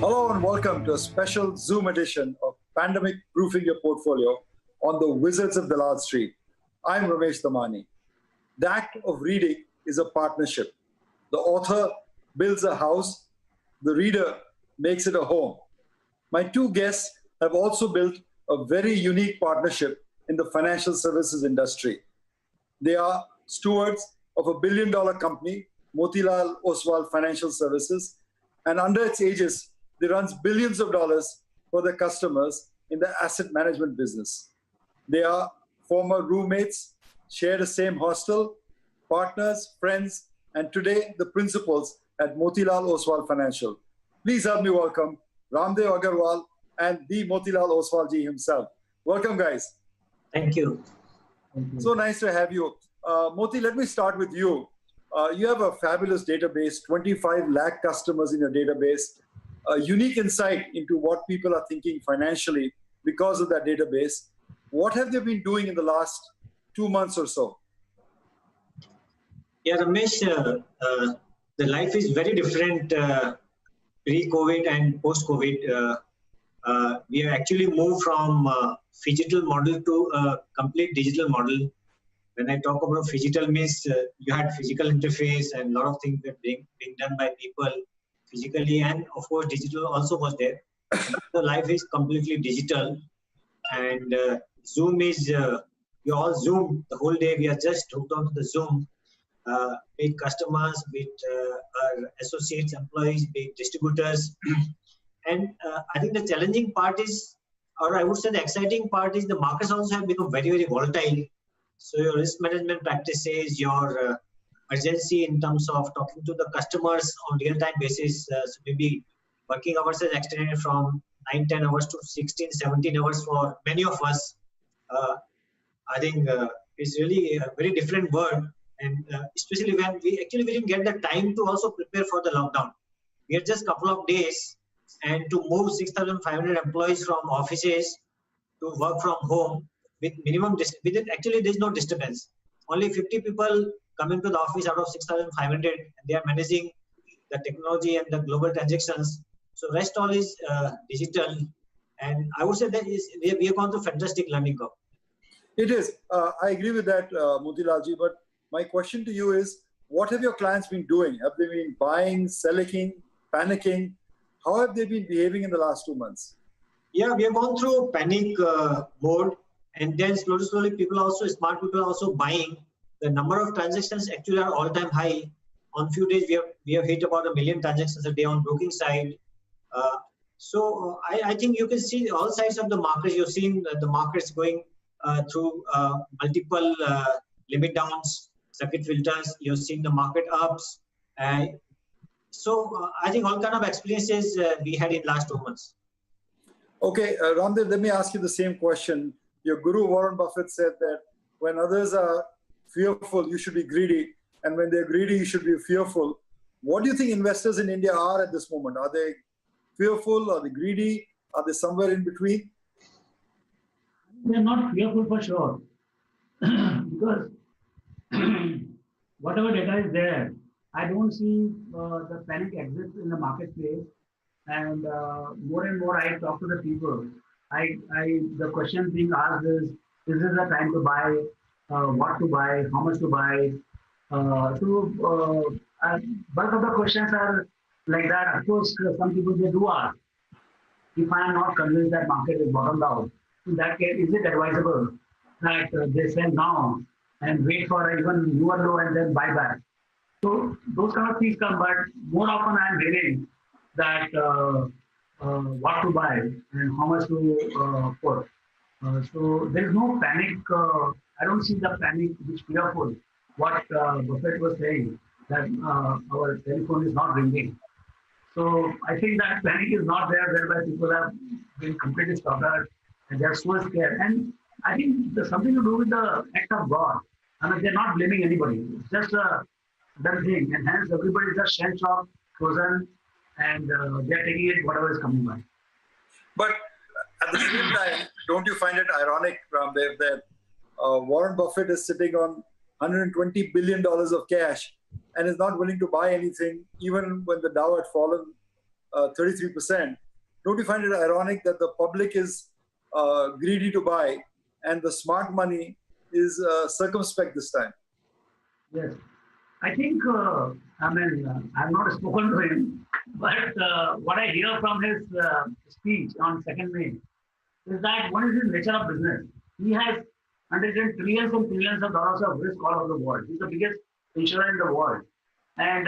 Hello and welcome to a special Zoom edition of Pandemic Proofing Your Portfolio on the Wizards of Dalal Street. I'm Ramesh Damani. The act of reading is a partnership. The author builds a house, the reader makes it a home. My two guests have also built a very unique partnership in the financial services industry. They are stewards of a billion-dollar company, Motilal Oswal Financial Services, and under its aegis, they run billions of dollars for their customers in the asset management business. They are former roommates, share the same hostel, partners, friends, and today the principals at Motilal Oswal Financial. Please help me welcome Raamdeo Agarawal and the Motilal Oswal ji himself. Welcome, guys. Thank you. So nice to have you. Moti, let me start with you. You have a fabulous database, 25 lakh customers in your database, a unique insight into what people are thinking financially because of that database. What have they been doing in the last 2 months or so? Yeah, Ramesh, the life is very different pre-COVID and post-COVID. We have actually moved from phygital model to a complete digital model. When I talk about phygital means you had physical interface and a lot of things were being done by people physically, and of course digital also was there. The life is completely digital, and Zoom is, we all Zoom the whole day. We are just hooked onto the Zoom with customers, with our associates, employees, with distributors. And I think the challenging part is, or I would say the exciting part is, the markets also have become very, very volatile. So your risk management practices, your urgency in terms of talking to the customers on real-time basis, so maybe working hours is extended from 9-10 hours to 16-17 hours for many of us. I think it's really a very different world, and especially when we didn't get the time to also prepare for the lockdown. We had just a couple of days, and to move 6,500 employees from offices to work from home with minimum actually there is no disturbance. Only 50 people coming to the office out of 6,500, and they are managing the technology and the global transactions. So rest all is digital, and I would say that we have gone through fantastic learning curve. It is. I agree with that, Motilalji, but my question to you is, what have your clients been doing? Have they been buying, selling, panicking? How have they been behaving in the last 2 months? Yeah, we have gone through panic mode, and then slowly, smart people are also buying. The number of transactions actually are all-time high. On few days, we have hit about 1 million transactions a day on broking side. So I think you can see all sides of the market. You've seen the markets going through multiple limit downs, circuit filters. You've seen the market ups. So I think all kind of experiences we had in last 2 months. Okay, Raamdeo, let me ask you the same question. Your guru Warren Buffett said that when others are fearful, you should be greedy, and when they're greedy, you should be fearful. What do you think investors in India are at this moment? Are they fearful? Are they greedy? Are they somewhere in between? They're not fearful for sure, because whatever data is there, I don't see the panic exists in the marketplace. And more and more I talk to the people. The question being asked is this the time to buy? What to buy? How much to buy? Bulk of the questions are like that. Of course, some people they do ask. If I am not convinced that market is bottomed out, in that case, is it advisable that they sell now and wait for even newer low and then buy back? So those kind of things come, but more often I am hearing that what to buy and how much to put. So there is no panic. I don't see the panic which fearful. What Buffett was saying, that our telephone is not ringing. So I think that panic is not there, whereby people have been completely staggered and they are so scared. And I think there's something to do with the act of God. I mean, they're not blaming anybody. It's just a done thing. And hence everybody is just shell shocked, frozen, and they're taking it whatever is coming by. But at the same time, don't you find it ironic, Raamdeo, that Warren Buffett is sitting on $120 billion of cash and is not willing to buy anything, even when the Dow had fallen 33%. Don't you find it ironic that the public is greedy to buy and the smart money is circumspect this time? Yes. I think, I've not spoken to him, but what I hear from his speech on 2nd May is that what is his nature of business? He has undertaken trillions and trillions of dollars of risk all over the world. He's the biggest insurer in the world. And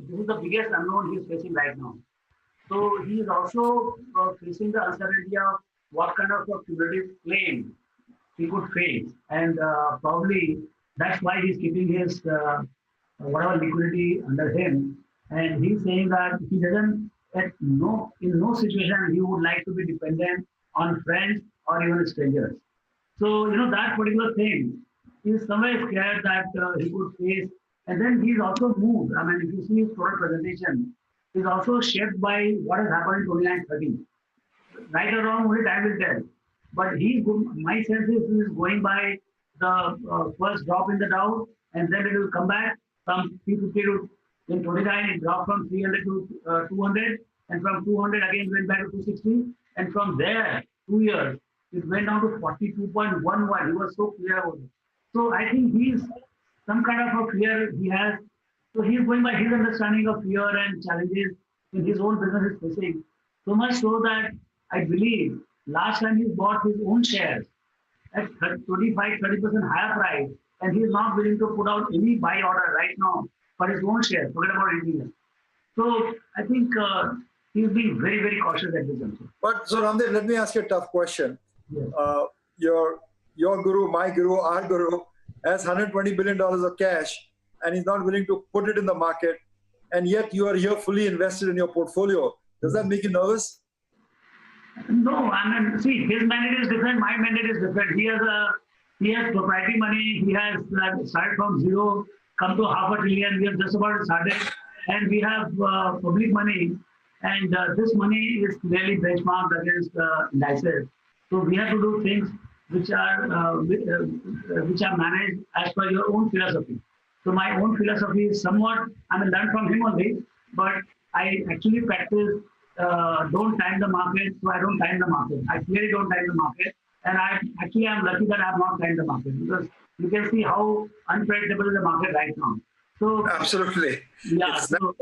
this is the biggest unknown he's facing right now. So he is also facing the uncertainty of what kind of a cumulative claim he could face. And probably that's why he's keeping his whatever liquidity under him. And he's saying that he doesn't, in no situation, he would like to be dependent on friends or even strangers. So, that particular thing, he's somewhere scared that he could face. And then he's also moved. If you see his total presentation, he's also shaped by what has happened in 29-30. Right or wrong, only time will tell. But my sense is he's going by the first drop in the Dow, and then it will come back from 350 to in 29, it dropped from 300 to 200, and from 200 again went back to 260, and from there, 2 years, it went down to 42.11. He was so clear about it. So I think he's some kind of a fear he has. So he's going by his understanding of fear and challenges in his own business is facing. So much so that I believe last time he bought his own shares at 25-30% higher price, and he's not willing to put out any buy order right now for his own shares. Forget about anything else. So I think he's being very, very cautious at this juncture. But so Raamdeo, let me ask you a tough question. Yes. Your guru, my guru, our guru has $120 billion of cash, and he's not willing to put it in the market, and yet you are here fully invested in your portfolio. Does that make you nervous? No, see, his mandate is different. My mandate is different. He has proprietary money. He has started from zero, come to $500 billion. We have just about started, and we have public money, and this money is clearly benchmarked against indices. So we have to do things which are managed as per your own philosophy. So my own philosophy is somewhat, learned from him only, but I actually practice don't time the market, so I don't time the market. I clearly don't time the market, and I'm lucky that I have not timed the market, because you can see how unpredictable is the market right now. So absolutely, yeah. So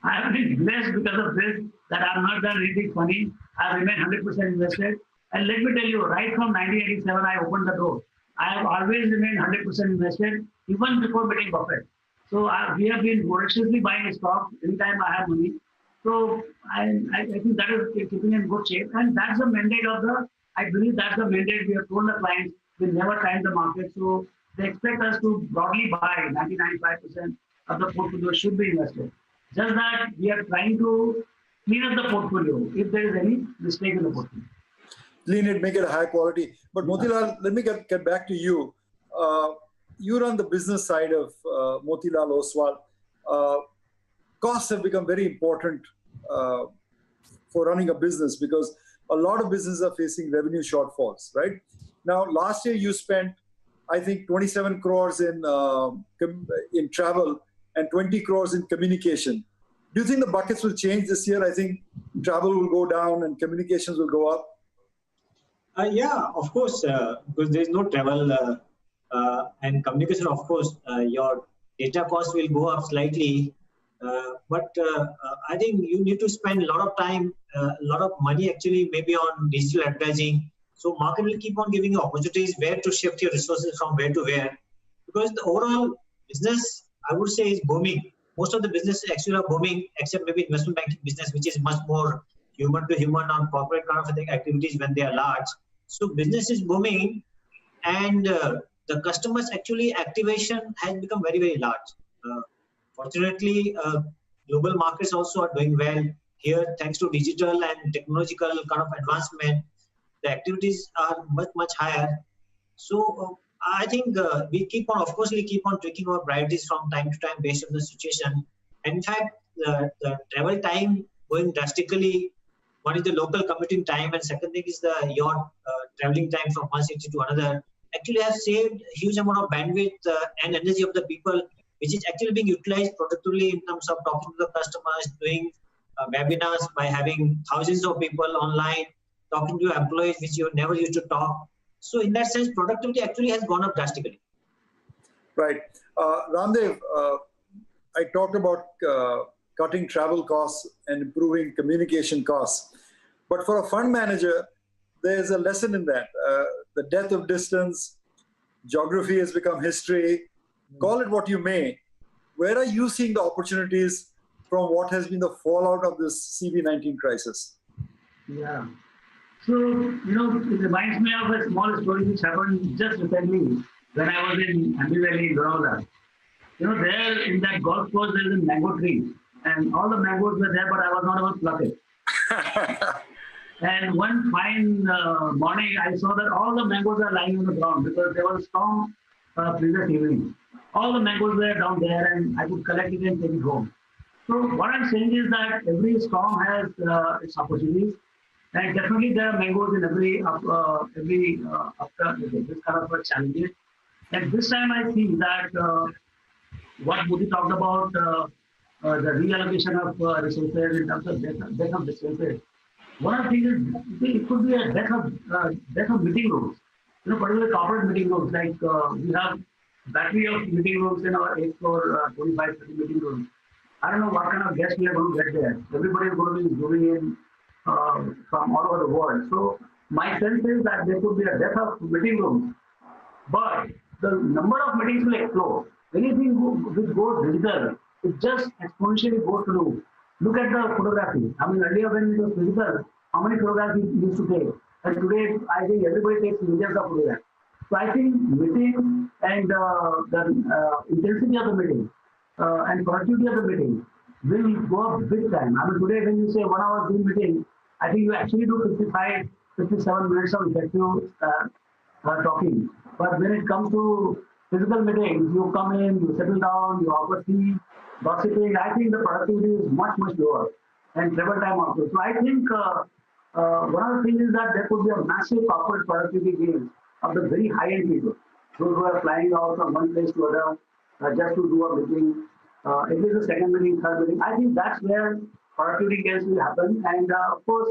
I have been blessed because of this, that I have not done anything funny. I have remained 100% invested. And let me tell you, right from 1987, I opened the door. I have always remained 100% invested, even before meeting Buffett. So we have been voraciously buying stocks anytime I have money. So I think that is keeping in good shape. And that's the mandate I believe that's the mandate we have told the clients. We never time the market. So they expect us to broadly buy 90-95% of the portfolio should be invested. Just that we are trying to clean up the portfolio if there is any mistake in the portfolio. Clean it, make it a high quality. But Motilal, let me get back to you. You run the business side of Motilal Oswal. Costs have become very important for running a business, because a lot of businesses are facing revenue shortfalls, right? Now, last year you spent, I think, 27 crores in travel and 20 crores in communication. Do you think the buckets will change this year? I think travel will go down and communications will go up. Yeah, of course, because there is no travel and communication. Of course, your data cost will go up slightly, but I think you need to spend a lot of time, a lot of money actually, maybe on digital advertising. So market will keep on giving you opportunities where to shift your resources from where to where, because the overall business, I would say, is booming. Most of the businesses actually are booming, except maybe investment banking business, which is much more human to human on corporate kind of activities when they are large. So business is booming, and the customers actually activation has become very, very large. Fortunately, global markets also are doing well here, thanks to digital and technological kind of advancement. The activities are much, much higher. So I think we keep on tweaking our priorities from time to time based on the situation. And in fact, the travel time going drastically. One is the local commuting time, and second thing is your traveling time from one city to another. Actually has saved a huge amount of bandwidth and energy of the people, which is actually being utilized productively in terms of talking to the customers, doing webinars, by having thousands of people online, talking to your employees, which you never used to talk. So in that sense, productivity actually has gone up drastically. Right. Raamdeo, I talked about cutting travel costs and improving communication costs. But for a fund manager, there's a lesson in that. The death of distance, geography has become history. Call it what you may. Where are you seeing the opportunities from what has been the fallout of this CV-19 crisis? Yeah. So, it reminds me of a small story which happened just recently when I was in Hampi Valley, Lonavala. There in that golf course, there is a mango tree. And all the mangoes were there, but I was not able to pluck it. And one fine morning, I saw that all the mangoes are lying on the ground because there was a storm previous evening. All the mangoes were down there and I could collect it and take it home. So what I'm saying is that every storm has its opportunities. And definitely there are mangoes in every after this kind of challenges. And this time I see that what Modi talked about, the reallocation of resources in terms of death of distances. One of the things is it could be a death of meeting rooms. Particularly corporate meeting rooms, like we have battery of meeting rooms in our 8th floor, 25, 30 meeting rooms. I don't know what kind of guests we are going to get there. Everybody is going to be moving in from all over the world. So my sense is that there could be a death of meeting rooms, but the number of meetings will explode. Anything which goes digital, it just exponentially goes through. Look at the photography. I mean, earlier when it was physical, how many photographs we used to take? And today, I think everybody takes millions of photographs. So I think meeting and the intensity of the meeting and productivity of the meeting will go up big time. I mean, today when you say 1 hour Zoom meeting, I think you actually do 55, 57 minutes of effective talking. But when it comes to physical meetings, you come in, you settle down, you offer tea, gossiping. I think the productivity is much, much lower and travel time also. So I think one of the things is that there could be a massive corporate productivity gain of the very high-end people, those who are flying out from one place to other just to do a meeting. It is a second meeting, third meeting. I think that's where productivity gains will happen. And of course,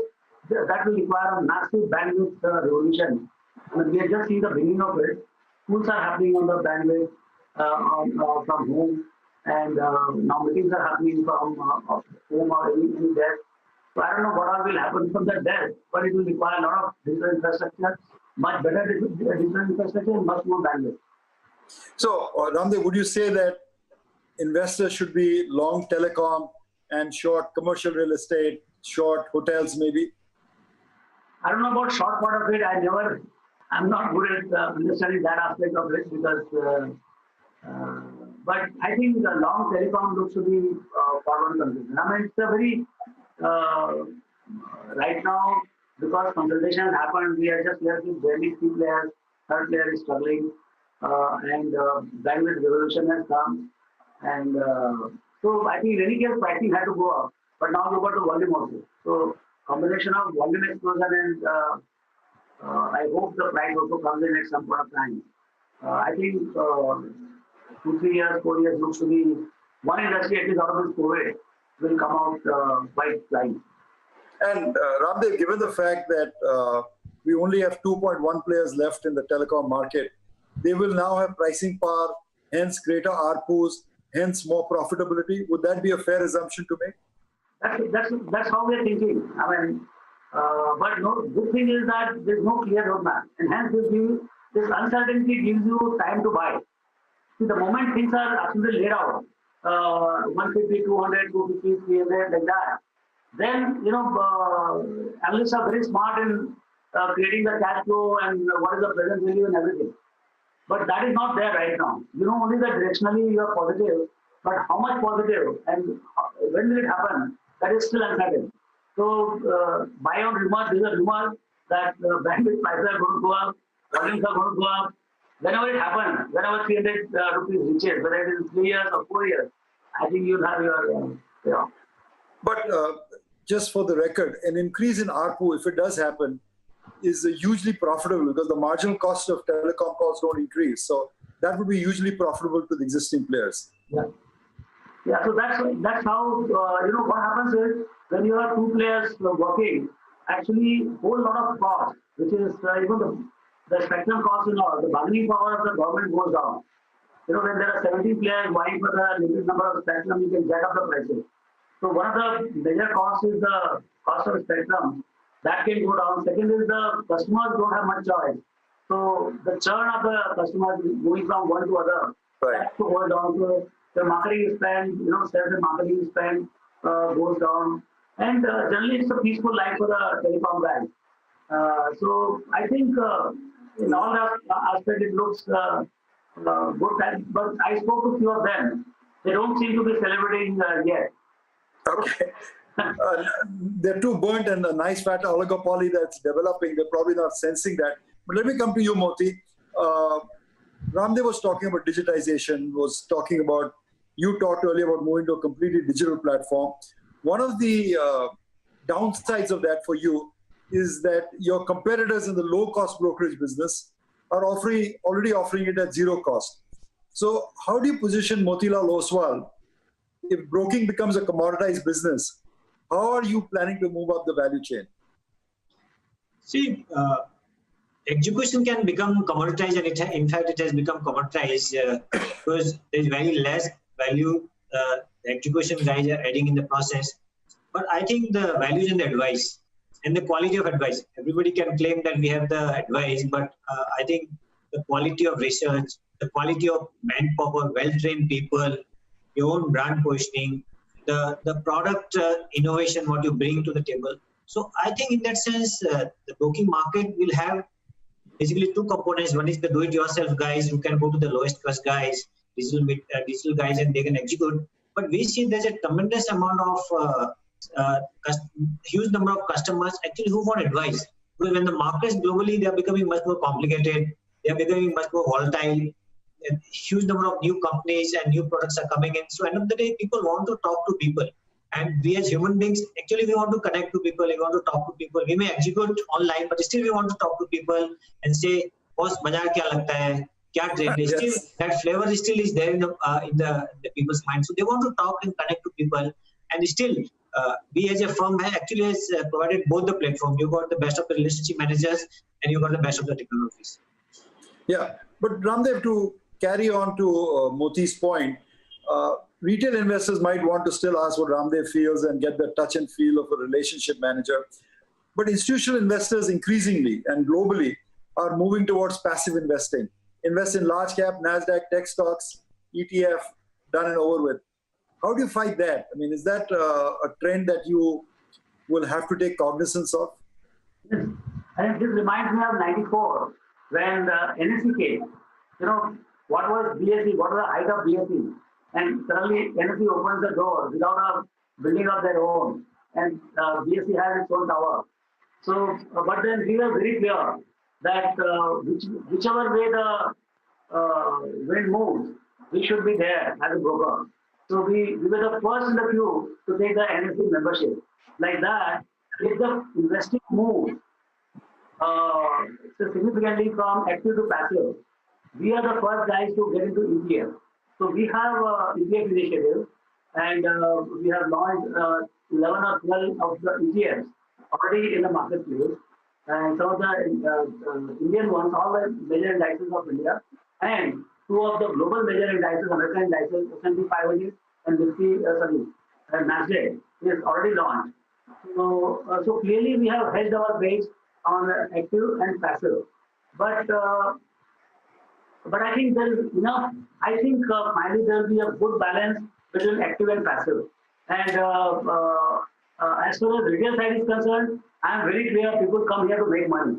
that will require a massive bandwidth revolution. I mean, we have just seen the beginning of it. Schools are happening on the bandwidth from home. And now meetings are happening from home or any desk. So I don't know what all will happen from that desk, but it will require a lot of digital infrastructure, much better digital infrastructure, and much more bandwidth. So, Raamdeo, would you say that investors should be long telecom and short commercial real estate, short hotels maybe? I don't know about short part of it. I'm not good at understanding that aspect of it because, but I think the long telecom looks to be forward consistent. I mean, it's a very, right now, because consolidation has happened, we are just left with barely 3 players, third player is struggling, and bandwidth revolution has come. And so I think in any case, pricing had to go up, but now we've got the volume also. So combination of volume explosion and I hope the price also comes in at some point of time. I think 2, 3 years, 4 years looks to be one industry at least out of this COVID will come out quite flying. And Raamdeo, given the fact that we only have 2.1 players left in the telecom market, they will now have pricing power, hence greater ARPUs, hence more profitability. Would that be a fair assumption to make? That's how we're thinking. I mean, but no, good thing is that there's no clear roadmap, and hence this uncertainty gives you time to buy. See, the moment things are absolutely laid out, 150, 200, 250, 300, like that, then analysts are very smart in creating the cash flow and what is the present value and everything. But that is not there right now. Only that directionally you are positive, but how much positive and when will it happen? That is still uncertain. So buy on rumors, there's a rumor that bandwidth prices are going to go up, volumes are going to go up. Whenever it happens, whenever 300 rupees reaches, whether it is 3 years or 4 years, I think you'll have your. But just for the record, an increase in ARPU, if it does happen, is hugely profitable because the marginal cost of telecom calls don't increase. So that would be hugely profitable to the existing players. Yeah. Yeah, so that's how what happens is when you have two players working, actually whole lot of cost, which is the spectrum cost and all, the bargaining power of the government goes down. When there are 17 players vying for the limited number of spectrum, you can jack up the prices. So one of the major costs is the cost of spectrum. That can go down. Second is the customers don't have much choice. So the churn of the customers going from one to other has to go down. So the marketing spend, sales and marketing spend goes down. And generally it's a peaceful life for the telecom guys. So I think in all aspects it looks good. But I spoke to a few of them. They don't seem to be celebrating yet. Okay. They're too burnt and a nice fat oligopoly that's developing. They're probably not sensing that. But let me come to you, Moti. Raamdeo was talking about digitization, you talked earlier about moving to a completely digital platform. One of the downsides of that for you is that your competitors in the low-cost brokerage business are already offering it at zero cost. So how do you position Motilal Oswal if broking becomes a commoditized business? How are you planning to move up the value chain? See, execution can become commoditized, and in fact, it has become commoditized because there's very less value the execution guys are adding in the process. But I think the value is in the advice and the quality of advice. Everybody can claim that we have the advice, but I think the quality of research, the quality of manpower, well-trained people, your own brand positioning, the product innovation, what you bring to the table. So I think in that sense, the broking market will have basically two components. One is the do-it-yourself guys who can go to the lowest cost guys, digital guys, and they can execute. But we see there's a tremendous amount of huge number of customers actually who want advice. Because when the markets globally, they are becoming much more complicated, they are becoming much more volatile. A huge number of new companies and new products are coming in. So end of the day, people want to talk to people. And we as human beings, actually we want to connect to people, we want to talk to people. We may execute online, but still we want to talk to people and say, boss, bazaar kya lagta hai? Kya trend is? Still, that flavor still is there in the people's mind. So they want to talk and connect to people. And still, we as a firm actually has provided both the platform. You got the best of the relationship managers and you got the best of the technologies. Yeah, but Raamdeo, to carry on to Moti's point, retail investors might want to still ask what Raamdeo feels and get the touch and feel of a relationship manager. But institutional investors increasingly and globally are moving towards passive investing. Invest in large cap, NASDAQ, tech stocks, ETF, done and over with. How do you fight that? I mean, is that a trend that you will have to take cognizance of? Yes. I think this reminds me of 94 when the NSE came. What was BSE? What was the height of BSE? And suddenly NSE opens the door without a building of their own. And BSE has its own tower. So, but then we were very clear that whichever way the wind moves, we should be there as a broker. So we were the first in the queue to take the NSE membership. Like that, if the investing moves significantly from active to passive, we are the first guys to get into ETF. So we have ETF initiative, and we have launched 11 or 12 of the ETFs already in the marketplace. And some of the Indian ones, all the major indices of India, and two of the global major indices, American indices, S&P 500 and NASDAQ, is already launched. So clearly we have hedged our base on active and passive. But I think there is enough. I think finally there will be a good balance between active and passive. And as far as retail side is concerned, I am very clear people come here to make money.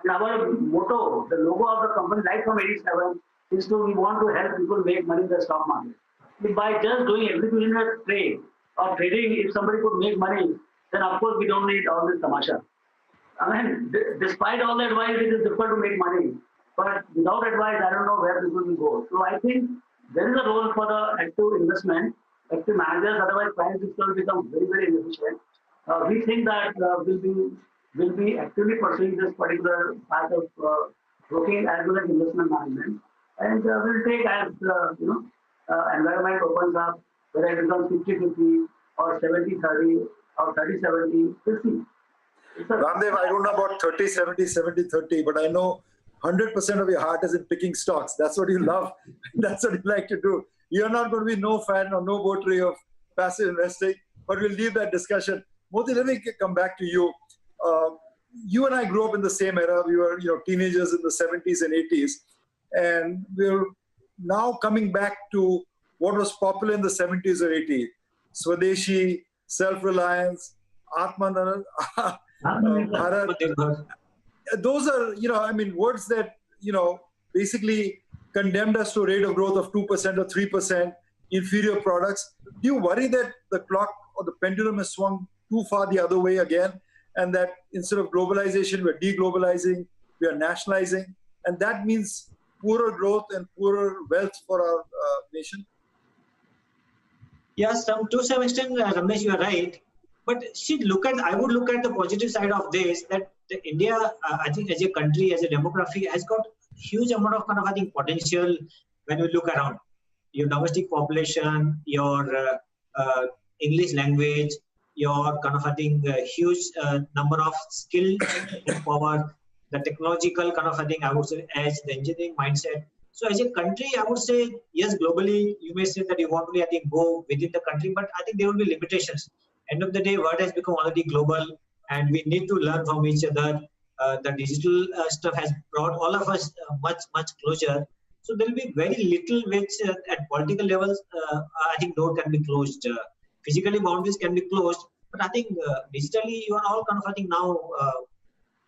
And our motto, the logo of the company, right from 87, is we want to help people make money in the stock market. If by just doing execution trade or trading, if somebody could make money, then of course we don't need all this tamasha. I mean, despite all the advice, it is difficult to make money. But without advice, I don't know where people will go. So I think there is a role for the active investment, active managers. Otherwise, clients will become very, very inefficient. We think that we'll be actively pursuing this particular path of broking as well as investment management, and we'll take as environment opens up whether it becomes 50-50 or 70-30 or 30-70, we'll see. Raamdeo, I don't know about 30-70, 70-30, but I know 100% of your heart is in picking stocks. That's what you love. That's what you like to do. You're not going to be no fan or no votary of passive investing, but we'll leave that discussion. Moti, let me come back to you. You and I grew up in the same era. We were, teenagers in the 70s and 80s, and we're now coming back to what was popular in the 70s or 80s: Swadeshi, self-reliance, Atman Bharat. Those are, words that, basically condemned us to a rate of growth of 2% or 3%, inferior products. Do you worry that the clock or the pendulum has swung too far the other way again, and that instead of globalization, we're deglobalizing, we are nationalizing, and that means poorer growth and poorer wealth for our nation? Yes, to some extent, Ramesh, you are right. But I would look at the positive side of this, that India, I think as a country, as a demography, has got huge amount of potential when we look around. Your domestic population, your English language, your huge number of skill and power, the technological I would say, edge, the engineering mindset. So as a country, I would say, yes, globally, you may say that you want to go within the country, but I think there will be limitations. End of the day, world has become already global, and we need to learn from each other. The digital stuff has brought all of us much closer. So there will be very little which at political levels, I think door can be closed. Physically boundaries can be closed, but I think digitally you are all now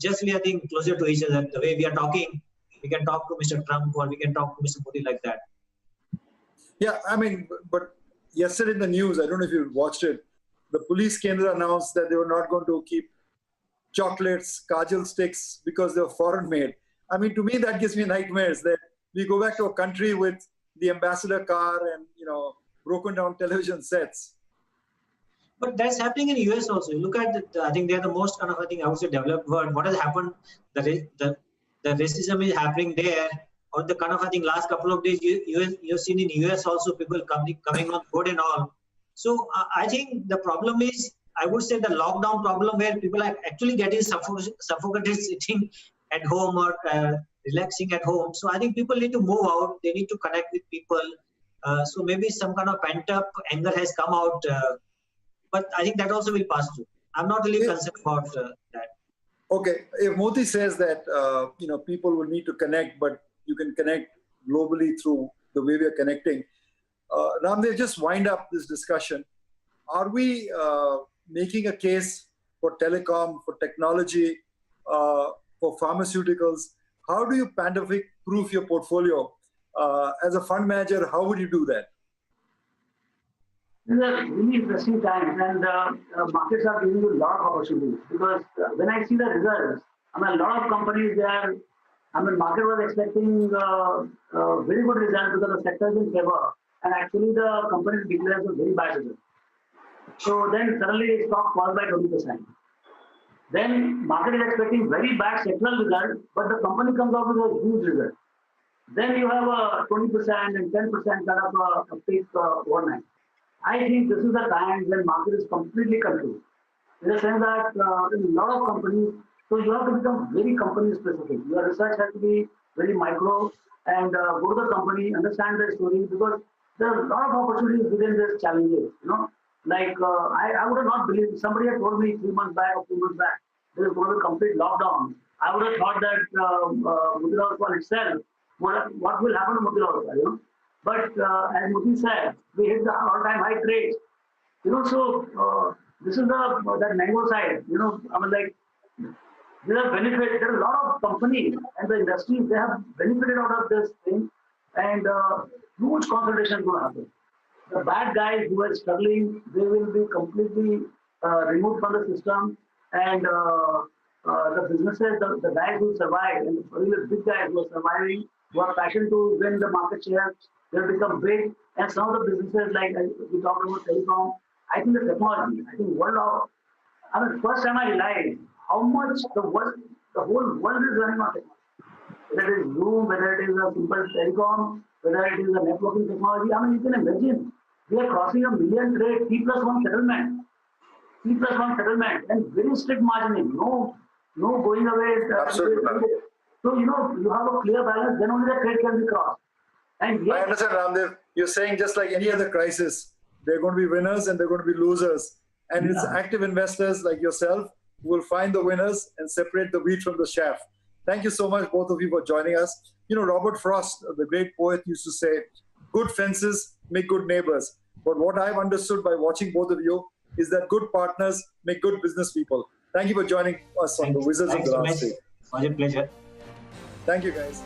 justly closer to each other. The way we are talking, we can talk to Mr. Trump or we can talk to Mr. Modi like that. Yeah, but yesterday in the news, I don't know if you watched it, the police Kendra announced that they were not going to keep chocolates, kajal sticks, because they were foreign made. To me, that gives me nightmares that we go back to a country with the ambassador car and, broken down television sets. But that's happening in the US also. You look at I think they're the most I would say developed world. What has happened, the racism is happening there. Or the last couple of days, you've seen in US also people coming on board and all. So I think the problem is, I would say the lockdown problem where people are actually getting suffocated sitting at home or relaxing at home. So I think people need to move out. They need to connect with people. So maybe some pent up anger has come out. But I think that also will pass through. I'm not really concerned about that. Okay. If Modi says that, people will need to connect, but you can connect globally through the way we are connecting. Raamdeo, just wind up this discussion. Are we making a case for telecom, for technology, for pharmaceuticals? How do you pandemic-proof your portfolio? As a fund manager, how would you do that? These are really interesting times, and markets are giving you a lot of opportunities. Because when I see the results, a lot of companies there, market was expecting very good results because the sector is in favor, and actually the company declares a very bad result. So then suddenly the stock falls by 20%. Then market is expecting very bad sectoral result, but the company comes out with a huge result. Then you have a 20% and 10% a peak overnight. I think this is the time when market is completely controlled. In the sense that in a lot of companies, so you have to become very company specific. Your research has to be very micro and go to the company, understand the story, because there are a lot of opportunities within these challenges. I would have not believed, somebody had told me 3 months back or 2 months back, there is going to be a complete lockdown. I would have thought that Motilal Oswal itself, what will happen to Motilal Oswal, But as Moti said, we hit the all-time high trades. So this is that mango side. There are benefits. There are a lot of companies and the industries, they have benefited out of this thing, and huge consolidation is going to happen. The bad guys who are struggling, they will be completely removed from the system, and the businesses, the guys who survive, and the big guys who are surviving, who are passionate to win the market share, they'll become big. And some of the businesses, like we talked about telecom, I think the technology, first time I realized how much the whole world is running on technology. Whether it is Zoom, whether it is a simple telecom, whether it is a networking technology, you can imagine We are crossing 1 million trade, T+1 settlement. T+1 settlement and very strict margining. No going away. Absolutely. So, you have a clear balance, then only the trade can be crossed. And I understand, Raamdeo. You're saying just like any other crisis, there are going to be winners and there are going to be losers. And it's active investors like yourself who will find the winners and separate the wheat from the chaff. Thank you so much, both of you, for joining us. Robert Frost, the great poet, used to say, good fences make good neighbors. But what I've understood by watching both of you is that good partners make good business people. Thank you for joining us on the Wizards of Dalal Street. It was a pleasure. Thank you, guys.